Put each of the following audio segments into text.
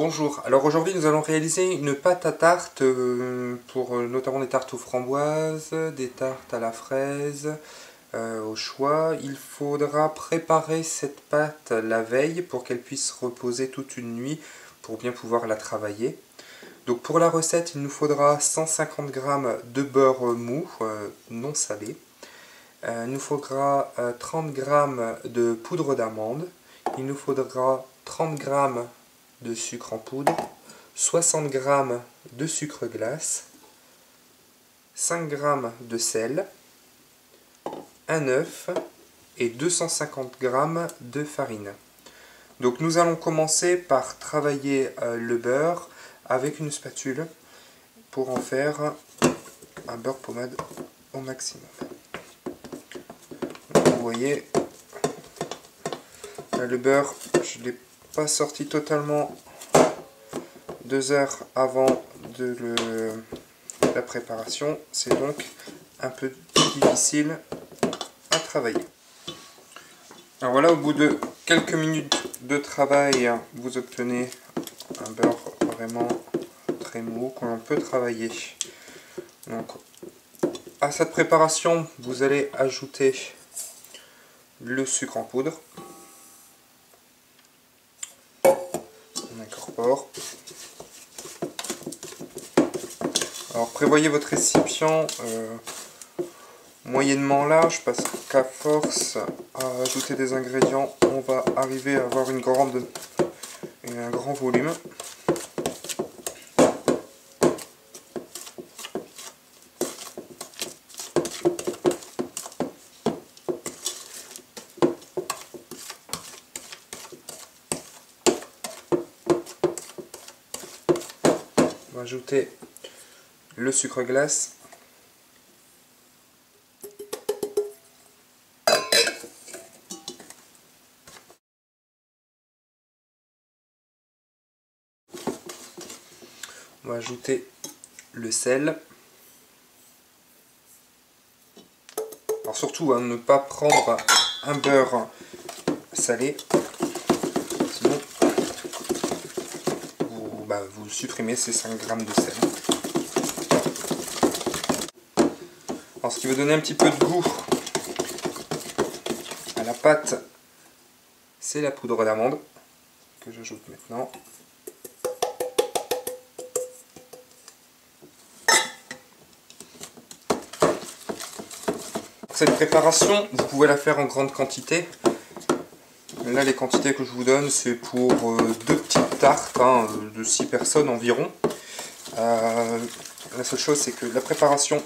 Bonjour, alors aujourd'hui nous allons réaliser une pâte à tarte pour notamment des tartes aux framboises, des tartes à la fraise, au choix. Il faudra préparer cette pâte la veille pour qu'elle puisse reposer toute une nuit pour bien pouvoir la travailler. Donc pour la recette il nous faudra 150 g de beurre mou non salé. Il nous faudra 30 g de poudre d'amande. Il nous faudra 30 g de sucre en poudre, 60 g de sucre glace, 5 g de sel, un œuf et 250 g de farine. Donc nous allons commencer par travailler le beurre avec une spatule pour en faire un beurre pommade au maximum. Donc, vous voyez, là, le beurre, je ne l'ai pas sorti totalement 2 heures avant la préparation, c'est donc un peu difficile à travailler. Alors voilà, au bout de quelques minutes de travail, vous obtenez un beurre vraiment très mou que l'on peut travailler. Donc à cette préparation, vous allez ajouter le sucre en poudre. On incorpore. Alors prévoyez votre récipient moyennement large parce qu'à force à ajouter des ingrédients, on va arriver à avoir un grand volume. On va ajouter le sucre glace. On va ajouter le sel. Alors surtout, ne pas prendre un beurre salé, sinon vous supprimez ces 5 g de sel. Alors ce qui veut donner un petit peu de goût à la pâte, c'est la poudre d'amande que j'ajoute maintenant. Cette préparation, vous pouvez la faire en grande quantité. Là, les quantités que je vous donne, c'est pour 2 petites tartes de 6 personnes environ. La seule chose, c'est que la préparation,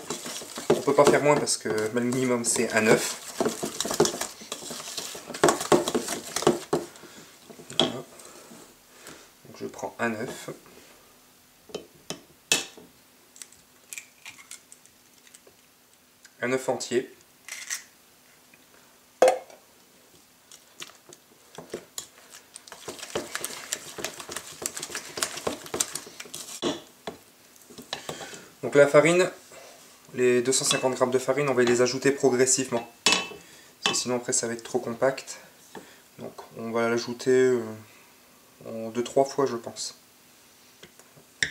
on ne peut pas faire moins parce que le minimum, c'est un œuf. Voilà. Donc, je prends un œuf. Un œuf entier. Donc la farine, les 250 g de farine, on va les ajouter progressivement. Parce que sinon après ça va être trop compact. Donc on va l'ajouter en 2-3 fois je pense.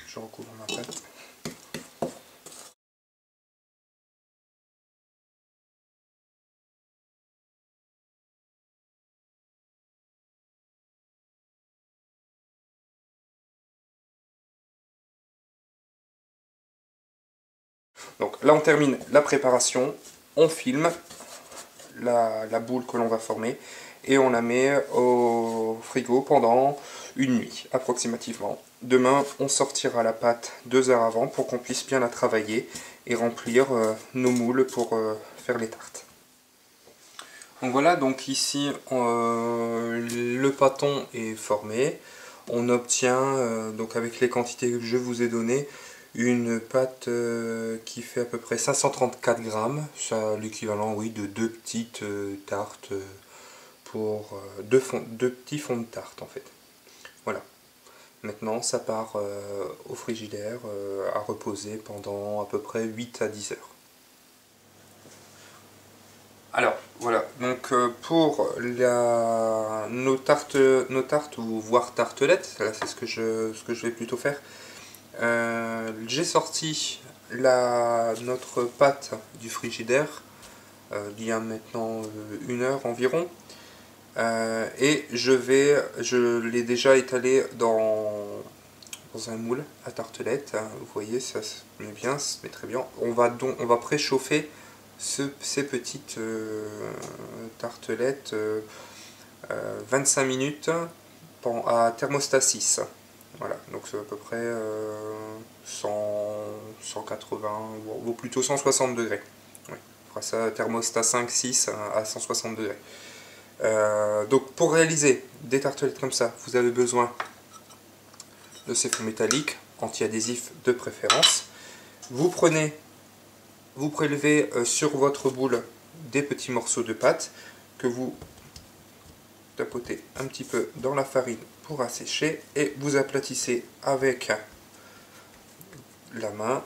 Je recouvre ma pâte. Donc là on termine la préparation, on filme la boule que l'on va former et on la met au frigo pendant une nuit approximativement. Demain on sortira la pâte 2 heures avant pour qu'on puisse bien la travailler et remplir nos moules pour faire les tartes. Donc voilà, donc ici le pâton est formé. On obtient donc avec les quantités que je vous ai données une pâte qui fait à peu près 534 g, ça l'équivalent oui de 2 petites tartes pour deux petits fonds de tarte en fait. Voilà. Maintenant ça part au frigidaire à reposer pendant à peu près 8 à 10 heures. Alors voilà, donc pour nos tartes ou voire tartelettes, là c'est ce que je vais plutôt faire. J'ai sorti notre pâte du frigidaire il y a maintenant 1 heure environ. Et je l'ai déjà étalé dans un moule à tartelettes. Vous voyez, ça se met bien, ça se met très bien. On va préchauffer ces petites tartelettes 25 minutes à thermostat 6. Voilà, donc c'est à peu près 180 ou plutôt 160 degrés. Oui, on fera ça thermostat 5-6 à 160 degrés. Donc pour réaliser des tartelettes comme ça, vous avez besoin de ces fonds métalliques, anti-adhésifs de préférence. Vous prélevez sur votre boule des petits morceaux de pâte que vous tapotez un petit peu dans la farine pour assécher et vous aplatissez avec la main.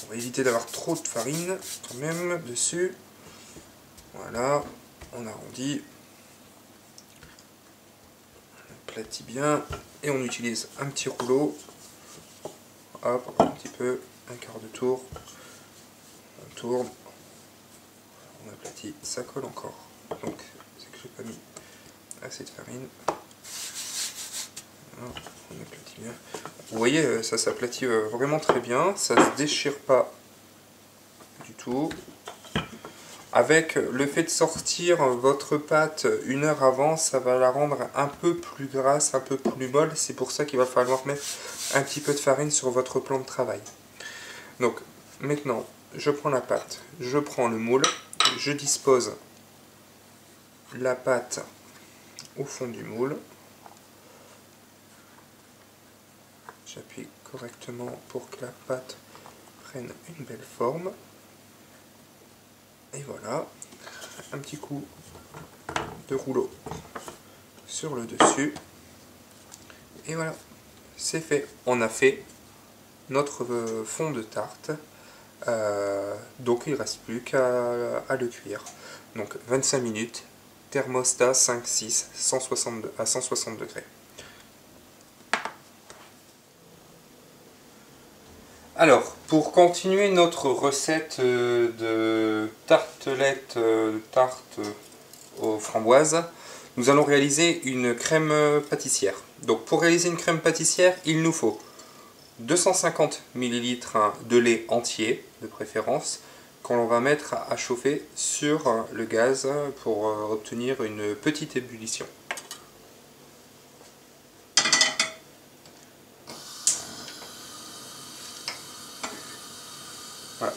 On va éviter d'avoir trop de farine quand même dessus. Voilà, on arrondit, on aplatit bien et on utilise un petit rouleau. Hop, un petit peu, un quart de tour. On tourne, on aplatit, ça colle encore. Donc c'est que j'ai pas mis assez de farine. Voilà, on aplatit bien. Vous voyez, ça s'aplatit vraiment très bien, ça ne se déchire pas du tout. Avec le fait de sortir votre pâte 1 heure avant, ça va la rendre un peu plus grasse, un peu plus molle. C'est pour ça qu'il va falloir mettre un petit peu de farine sur votre plan de travail. Donc maintenant, je prends la pâte, je prends le moule, je dispose la pâte au fond du moule. J'appuie correctement pour que la pâte prenne une belle forme. Et voilà, un petit coup de rouleau sur le dessus. Et voilà, c'est fait. On a fait notre fond de tarte. Donc il ne reste plus qu'à le cuire. Donc 25 minutes, thermostat 5-6, à 160 degrés. Alors, pour continuer notre recette de tartelette, tarte aux framboises, nous allons réaliser une crème pâtissière. Donc pour réaliser une crème pâtissière, il nous faut 250 ml de lait entier, de préférence, qu'on va mettre à chauffer sur le gaz pour obtenir une petite ébullition. Voilà.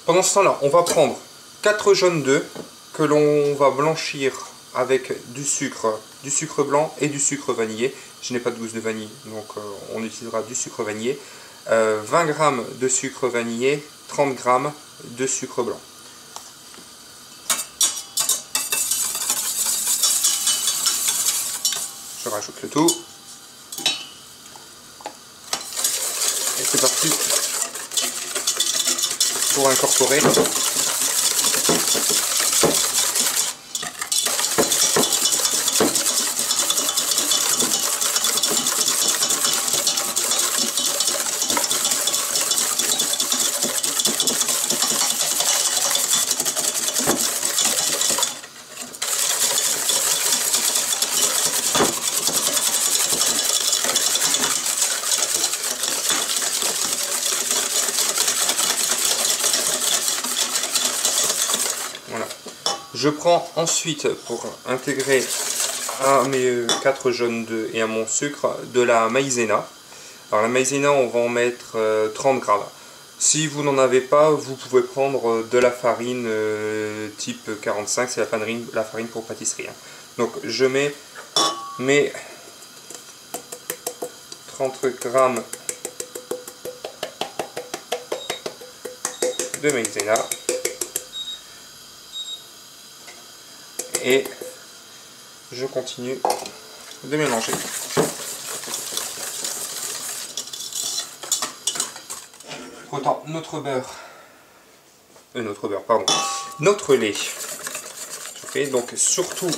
Pendant ce temps-là, on va prendre 4 jaunes d'œufs que l'on va blanchir avec du sucre blanc et du sucre vanillé. Je n'ai pas de gousse de vanille, donc on utilisera du sucre vanillé. 20 g de sucre vanillé, 30 g de sucre blanc. Je rajoute le tout. Et c'est parti pour incorporer voilà. Je prends ensuite, pour intégrer à mes 4 jaunes d'œufs et à mon sucre, de la maïzena. Alors la maïzena, on va en mettre 30 g. Si vous n'en avez pas, vous pouvez prendre de la farine type 45, c'est la farine pour pâtisserie. Donc je mets mes 30 g de maïzena. Et je continue de mélanger. Autant notre beurre, pardon, notre lait. Okay, donc surtout,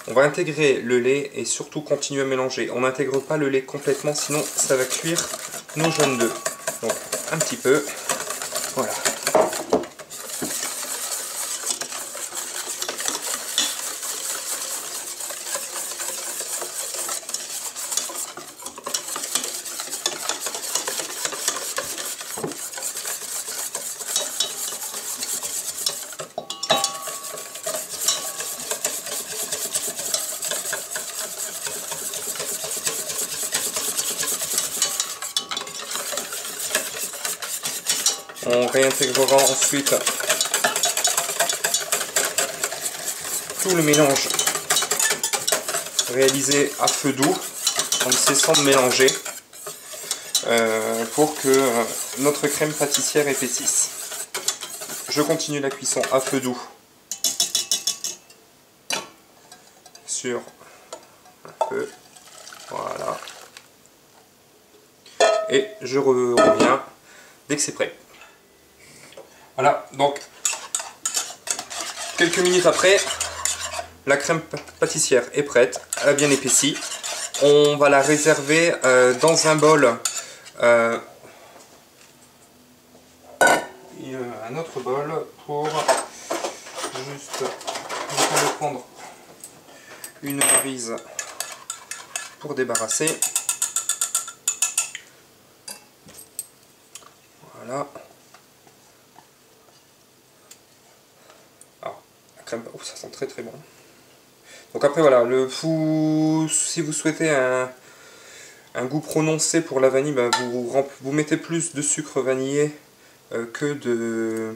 on va intégrer le lait et surtout continuer à mélanger. On n'intègre pas le lait complètement, sinon ça va cuire nos jaunes d'œufs. Donc un petit peu, voilà. On réintégrera ensuite tout le mélange réalisé à feu doux en ne cessant de mélanger pour que notre crème pâtissière épaississe. Je continue la cuisson à feu doux sur un feu, voilà, et je reviens dès que c'est prêt. Voilà, donc quelques minutes après, la crème pâtissière est prête, elle a bien épaissi. On va la réserver dans un bol, un autre bol pour juste prendre une prise pour débarrasser. Voilà. Crème, oh, ça sent très très bon. Donc après voilà, si vous souhaitez un goût prononcé pour la vanille, bah, vous mettez plus de sucre vanillé que de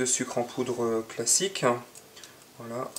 sucre en poudre classique. Voilà.